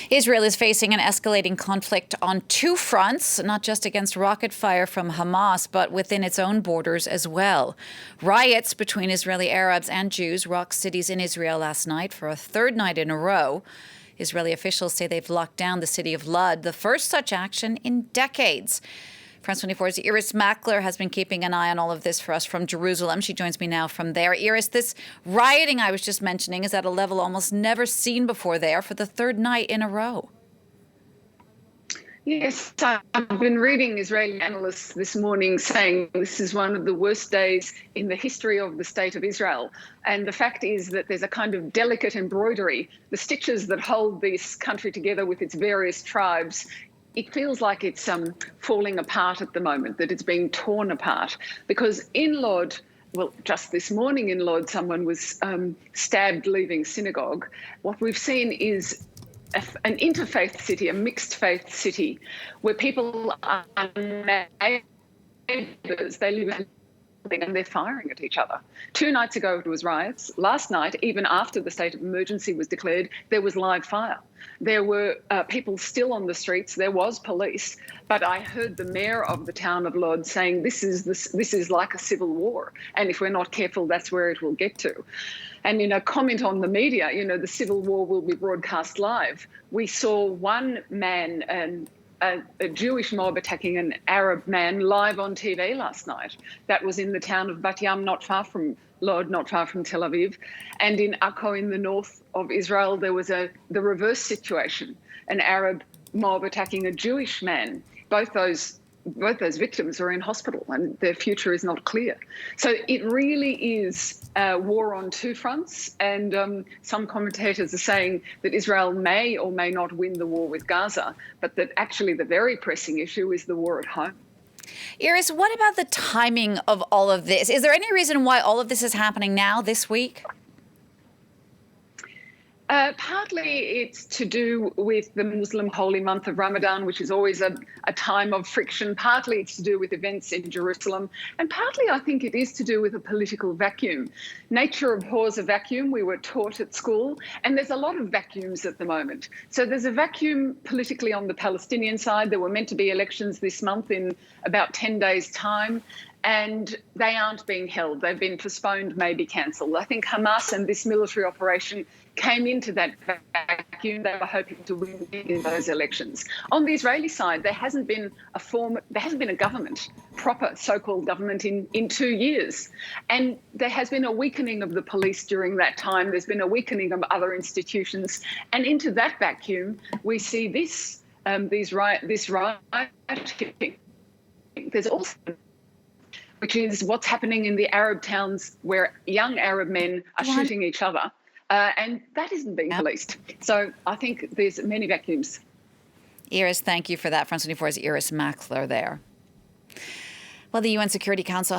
Israel is facing an escalating conflict on two fronts, not just against rocket fire from Hamas, but within its own borders as well. Riots between Israeli Arabs and Jews rocked cities in Israel last night for a third night in a row. Israeli officials say they've locked down the city of Lod, the first such action in decades. France 24's Irris Makler has been keeping an eye on all of this for us from Jerusalem. She joins me now from there. Irris, this rioting I was just mentioning is at a level almost never seen before there for the third night in a row. Yes, I've been reading Israeli analysts this morning saying this is one of the worst days in the history of the state of Israel. And the fact is that there's a kind of delicate embroidery, the stitches that hold this country together with its various tribes. It feels like it's falling apart at the moment, that it's being torn apart. Because in Lod, well, just this morning in Lod, someone was stabbed leaving synagogue. What we've seen is an interfaith city, a mixed faith city, where people are neighbours. They live in and they're firing at each other. 2 nights ago, it was riots. Last night, even after the state of emergency was declared, there was live fire. There were people still on the streets. There was police. But I heard the mayor of the town of Lod saying this is like a civil war. And if we're not careful, that's where it will get to. And in a comment on the media, the civil war will be broadcast live. We saw one man and a Jewish mob attacking an Arab man live on TV last night. That was in the town of Bat Yam, not far from Lod, not far from Tel Aviv. And in Akko in the north of Israel, there was the reverse situation, an Arab mob attacking a Jewish man. Both those victims are in hospital and their future is not clear. So it really is a war on two fronts. And some commentators are saying that Israel may or may not win the war with Gaza, but that actually the very pressing issue is the war at home. Irris, what about the timing of all of this? Is there any reason why all of this is happening now, this week? Partly it's to do with the Muslim holy month of Ramadan, which is always a time of friction. Partly it's to do with events in Jerusalem. And partly I think it is to do with a political vacuum. Nature abhors a vacuum, we were taught at school, and there's a lot of vacuums at the moment. So there's a vacuum politically on the Palestinian side. There were meant to be elections this month in about 10 days' time. And they aren't being held. They've been postponed, maybe cancelled. I think Hamas and this military operation came into that vacuum. They were hoping to win in those elections. On the Israeli side, there hasn't been a government, proper so-called government in 2 years. And there has been a weakening of the police during that time. There's been a weakening of other institutions. And into that vacuum, we see this rioting. There's also which is what's happening in the Arab towns where young Arab men are shooting each other. And that isn't being policed. So I think there's many vacuums. Irris, thank you for that. France 24's Irris Makler there. Well, the UN Security Council